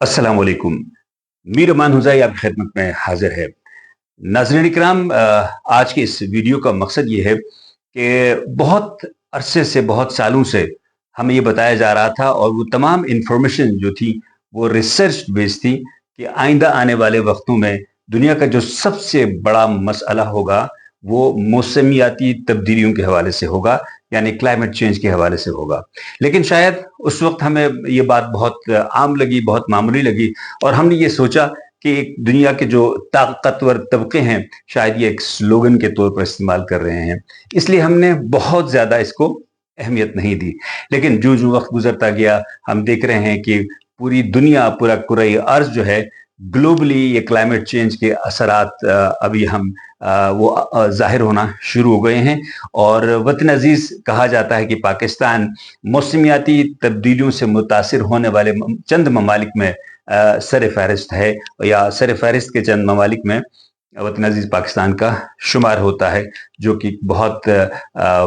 अस्सलाम वालेकुम। मीर अमान हुज़ैई आपकी खिदमत में हाजिर है। नाज़रीन इकराम, आज के इस वीडियो का मकसद ये है कि बहुत अरसे से, बहुत सालों से हमें ये बताया जा रहा था और वो तमाम इन्फॉर्मेशन जो थी वो रिसर्च बेस्ड थी कि आइंदा आने वाले वक्तों में दुनिया का जो सबसे बड़ा मसला होगा वो मौसमियाती तब्दीलियों के हवाले से होगा, यानी क्लाइमेट चेंज के हवाले से होगा। लेकिन शायद उस वक्त हमें ये बात बहुत आम लगी, बहुत मामूली लगी और हमने ये सोचा कि एक दुनिया के जो ताकतवर तबके हैं शायद ये एक स्लोगन के तौर पर इस्तेमाल कर रहे हैं, इसलिए हमने बहुत ज़्यादा इसको अहमियत नहीं दी। लेकिन जो जो वक्त गुजरता गया हम देख रहे हैं कि पूरी दुनिया, पूरा कुरे अर्ज जो है, ग्लोबली ये क्लाइमेट चेंज के असरात अभी हम वो ज़ाहिर होना शुरू हो गए हैं। और वतन अजीज़ कहा जाता है कि पाकिस्तान मौसमियाती तब्दीलियों से मुतासिर होने वाले चंद ममालिक में सर फहरिस्त है, या सर फहरिस्त के चंद ममालिक में वतन अजीज़ पाकिस्तान का शुमार होता है, जो कि बहुत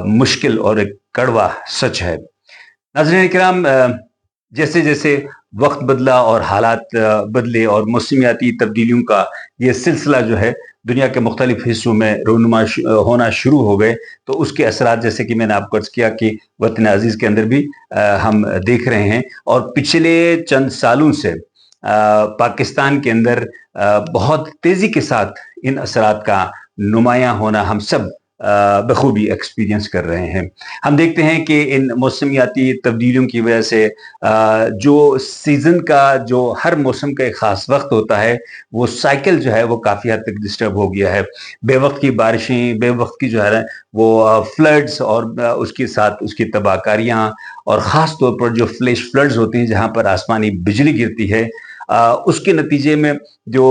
मुश्किल और एक कड़वा सच है। नाज़रीन इकराम, जैसे जैसे वक्त बदला और हालात बदले और मौसमियाती तब्दीलियों का ये सिलसिला जो है दुनिया के मुख्तलिफ हिस्सों में रूनुमा होना शुरू हो गए, तो उसके असरात, जैसे कि मैंने आपको अर्ज़ किया कि वतन अजीज़ के अंदर भी हम देख रहे हैं। और पिछले चंद सालों से पाकिस्तान के अंदर बहुत तेज़ी के साथ इन असरात का नुमायाँ होना हम सब बखूबी एक्सपीरियंस कर रहे हैं। हम देखते हैं कि इन मौसमियाती तब्दीलियों की वजह से जो सीज़न का, जो हर मौसम का एक ख़ास वक्त होता है, वो साइकिल जो है वो काफ़ी हद तक डिस्टर्ब हो गया है। बेवक्त की बारिशें, बेवक्त की जो है वो फ्लड्स और उसके साथ उसकी तबाहकारियाँ, और ख़ास तौर पर जो फ्लैश फ्लड्स होती हैं जहाँ पर आसमानी बिजली गिरती है, उसके नतीजे में जो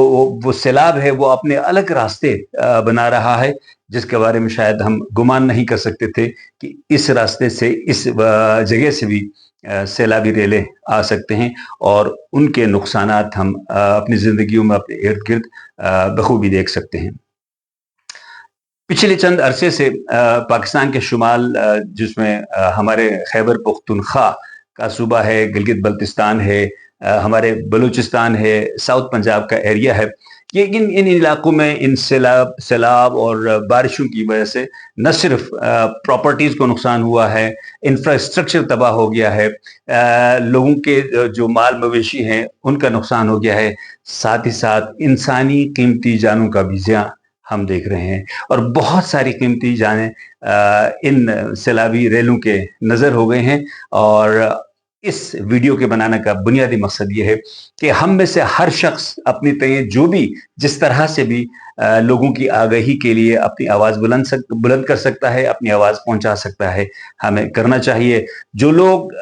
वो सैलाब है वो अपने अलग रास्ते बना रहा है, जिसके बारे में शायद हम गुमान नहीं कर सकते थे कि इस रास्ते से, इस जगह से भी सैलाबी रेले आ सकते हैं और उनके नुकसानात हम अपनी ज़िंदगियों में अपने इर्द गिर्द बखूबी देख सकते हैं। पिछले चंद अरसे से पाकिस्तान के शुमाल, जिसमें हमारे खैबर पख्तूनख्वा का सूबा है, गिलगित बल्तिस्तान है, हमारे बलूचिस्तान है, साउथ पंजाब का एरिया है, ये इन इन इलाकों में इन सैलाब और बारिशों की वजह से न सिर्फ प्रॉपर्टीज़ को नुकसान हुआ है, इंफ्रास्ट्रक्चर तबाह हो गया है, लोगों के जो माल मवेशी हैं उनका नुकसान हो गया है, साथ ही साथ इंसानी कीमती जानों का भी ज़िया हम देख रहे हैं। और बहुत सारी कीमती जानें इन सैलाबी रेलों के नज़र हो गए हैं। और इस वीडियो के बनाने का बुनियादी मकसद ये है कि हम में से हर शख्स अपनी तय जो भी जिस तरह से भी लोगों की आगाही के लिए अपनी आवाज़ बुलंद कर सकता है, अपनी आवाज़ पहुंचा सकता है, हमें करना चाहिए। जो लोग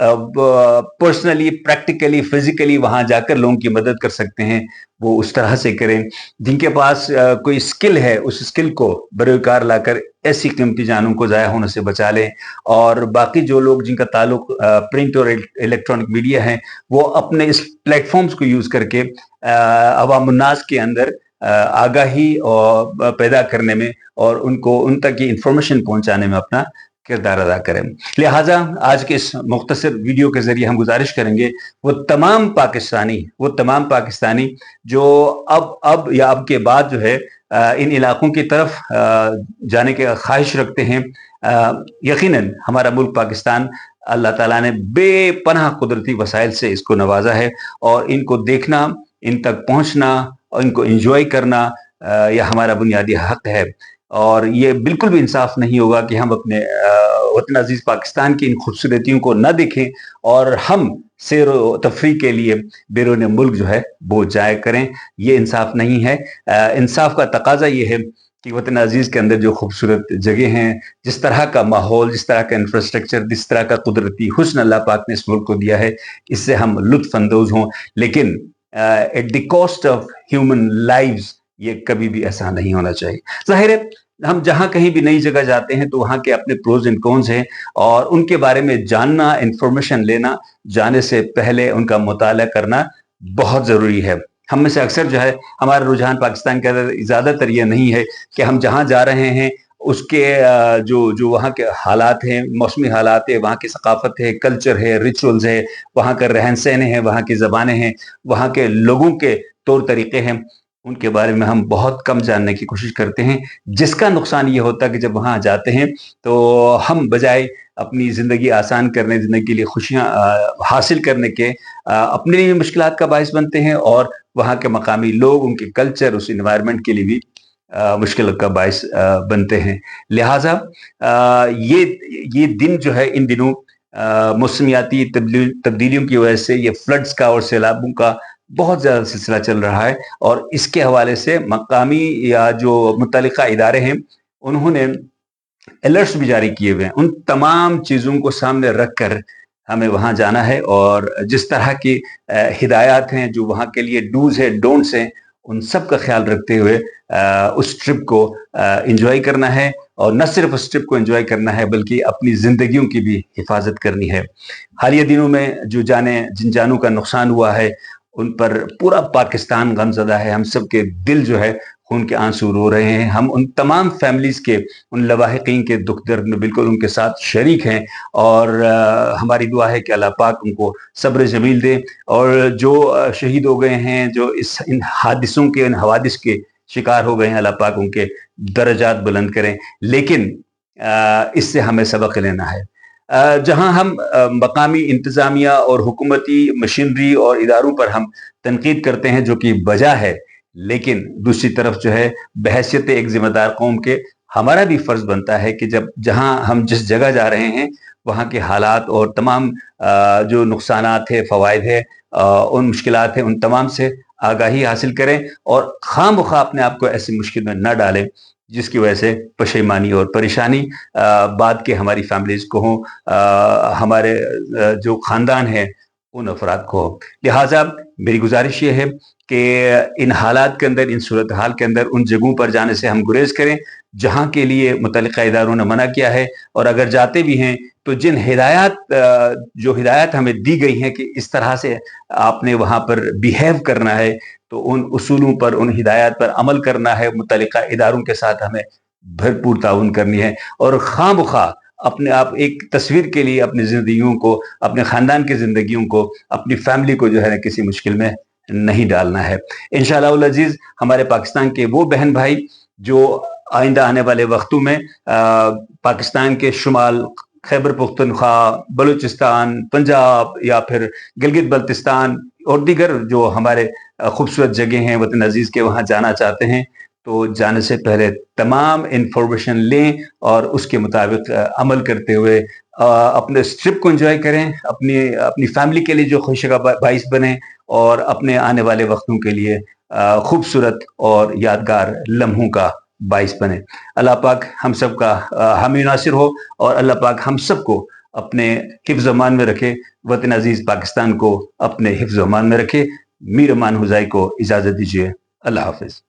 पर्सनली, प्रैक्टिकली, फिजिकली वहां जाकर लोगों की मदद कर सकते हैं वो उस तरह से करें। जिनके पास कोई स्किल है उस स्किल को बरोकार लाकर ऐसी कीमती जानों को ज़ाया होने से बचा लें। और बाकी जो लोग जिनका ताल्लुक प्रिंट और इलेक्ट्रॉनिक मीडिया है, वो अपने इस प्लेटफॉर्म्स को यूज़ करके अवामुन्नास के अंदर आगाही और पैदा करने में और उनको उन तक ये इंफॉर्मेशन पहुंचाने में अपना किरदार अदा करें। लिहाजा आज के इस मुख्तसर वीडियो के जरिए हम गुजारिश करेंगे वो तमाम पाकिस्तानी जो अब या अब के बाद जो है इन इलाकों की तरफ जाने की ख्वाहिश रखते हैं। यकीनन हमारा मुल्क पाकिस्तान, अल्लाह ताला ने बेपनाह कुदरती वसाइल से इसको नवाजा है, और इनको देखना, इन तक पहुंचना और इनको एंजॉय करना यह हमारा बुनियादी हक है। और ये बिल्कुल भी इंसाफ नहीं होगा कि हम अपने वतन अजीज पाकिस्तान की इन खूबसूरतियों को न देखें और हम सैर व तफरी के लिए बैरून मुल्क जो है वो जाया करें। ये इंसाफ नहीं है। इंसाफ का तकाजा ये है कि वतन अजीज के अंदर जो खूबसूरत जगह हैं, जिस तरह का माहौल, जिस तरह का इंफ्रास्ट्रक्चर, जिस तरह का कुदरती हुस्न अल्लाह पाक ने इस मुल्क को दिया है, इससे हम लुत्फ अंदोज हों। लेकिन at the cost of human lives ये कभी भी ऐसा नहीं होना चाहिए। जाहिर है हम जहाँ कहीं भी नई जगह जाते हैं तो वहाँ के अपने प्रोज एंड कॉन्स हैं, और उनके बारे में जानना, इंफॉर्मेशन लेना, जाने से पहले उनका मुताला करना बहुत ज़रूरी है। हम में से अक्सर जो है हमारा रुझान पाकिस्तान के अंदर ज़्यादातर ये नहीं है कि हम जहाँ जा रहे हैं اس کے جو وہاں کے حالات ہیں، موسمی حالات ہے، وہاں کی ثقافت ہے، کلچر ہے، ریچولز ہے، وہاں کا رہن سہن ہے، وہاں کی زبانیں ہیں، وہاں کے لوگوں کے طور طریقے ہیں، ان کے بارے میں ہم بہت کم جاننے کی کوشش کرتے ہیں، جس کا نقصان یہ ہوتا ہے کہ جب وہاں جاتے ہیں تو ہم بجائے اپنی زندگی آسان کرنے، زندگی کے لیے خوشیاں حاصل کرنے کے اپنے لیے مشکلات کا باعث بنتے ہیں، اور وہاں کے مقامی لوگ، ان کے کلچر، اس انوائرمنٹ کے لیے بھی مشکل کا باعث بنتے ہیں۔ لہٰذا یہ دن جو ہے، ان دنوں موسمیاتی تبدیلیوں کی وجہ سے یہ فلڈز کا اور سیلابوں کا بہت زیادہ سلسلہ چل رہا ہے، اور اس کے حوالے سے مقامی یا جو متعلقہ ادارے ہیں انہوں نے الرٹس بھی جاری کیے ہوئے ہیں۔ ان تمام چیزوں کو سامنے رکھ کر ہمیں وہاں جانا ہے، اور جس طرح کی ہدایات ہیں، جو وہاں کے لیے ڈوز ہے، ڈونٹس ہیں، ان سب کا خیال رکھتے ہوئے اس ٹرپ کو انجوائے کرنا ہے، اور نہ صرف اس ٹرپ کو انجوائے کرنا ہے بلکہ اپنی زندگیوں کی بھی حفاظت کرنی ہے۔ حالیہ دنوں میں جن جانوں کا نقصان ہوا ہے ان پر پورا پاکستان غمزدہ ہے، ہم سب کے دل جو ہے خون کے آنسو رو رہے ہیں، ہم ان تمام فیملیز کے، ان لواحقین کے دکھ درد میں بالکل ان کے ساتھ شریک ہیں، اور ہماری دعا ہے کہ اللہ پاک ان کو صبر جمیل دے، اور جو شہید ہو گئے ہیں، جو ان حادثوں کے، ان حوادث کے شکار ہو گئے ہیں، اللہ پاک ان کے درجات بلند کریں۔ لیکن اس سے ہمیں سبق لینا ہے۔ جہاں ہم مقامی انتظامیہ اور حکومتی مشینری اور اداروں پر ہم تنقید کرتے ہیں جو کہ بجا ہے، لیکن دوسری طرف جو ہے بحیثیت ایک ذمہ دار قوم کے ہمارا بھی فرض بنتا ہے کہ جہاں ہم جس جگہ جا رہے ہیں وہاں کے حالات اور تمام جو نقصانات ہیں، فوائد ہیں، ان مشکلات ہیں، ان تمام سے آگاہی حاصل کریں، اور خواہ مخواہ اپنے آپ کو ایسی مشکل میں نہ ڈالیں جس کی وجہ سے پشیمانی اور پریشانی بعد کے ہماری فیملیز کو ہوں، ہمارے جو خاندان ہیں ان افراد کو ہو۔ لہٰذا میری گزارش یہ ہے کہ ان حالات کے اندر، ان صورتحال کے اندر، ان جگہوں پر جانے سے ہم گریز کریں جہاں کے لیے متعلقہ اداروں نے منع کیا ہے، اور اگر جاتے بھی ہیں تو جو ہدایات ہمیں دی گئی ہیں کہ اس طرح سے آپ نے وہاں پر بیہیو کرنا ہے، تو ان اصولوں پر، ان ہدایات پر عمل کرنا ہے، متعلقہ اداروں کے ساتھ ہمیں بھرپور تعاون کرنی ہے، اور خواہ بخواہ اپنے آپ ایک تصویر کے لیے اپنی زندگیوں کو، اپنے خاندان کی زندگیوں کو، اپنی فیملی کو جو ہے کسی مشکل میں نہیں ڈالنا ہے۔ انشاءاللہ العزیز ہمارے پاکستان کے وہ بہن بھائی جو آئندہ آنے والے وقتوں میں پاکستان کے شمال، خیبر پختونخوا، بلوچستان، پنجاب یا پھر گلگت بلتستان اور دیگر جو ہمارے خوبصورت جگہ ہیں وطن عزیز کے، وہاں جانا چاہتے ہیں تو جانے سے پہلے تمام انفارمیشن لیں، اور اس کے مطابق عمل کرتے ہوئے اپنے اس ٹرپ کو انجوائے کریں، اپنی فیملی کے لیے جو خوشی کا باعث بنیں، اور اپنے آنے والے وقتوں کے لیے خوبصورت اور یادگار لمحوں کا باعث بنے۔ اللہ پاک ہم سب کا حامی ناصر ہو، اور اللہ پاک ہم سب کو اپنے حفظ و امان میں رکھے، وطن عزیز پاکستان کو اپنے حفظ و امان میں رکھے۔ میر امان حزائی کو اجازت دیجیے۔ اللہ حافظ۔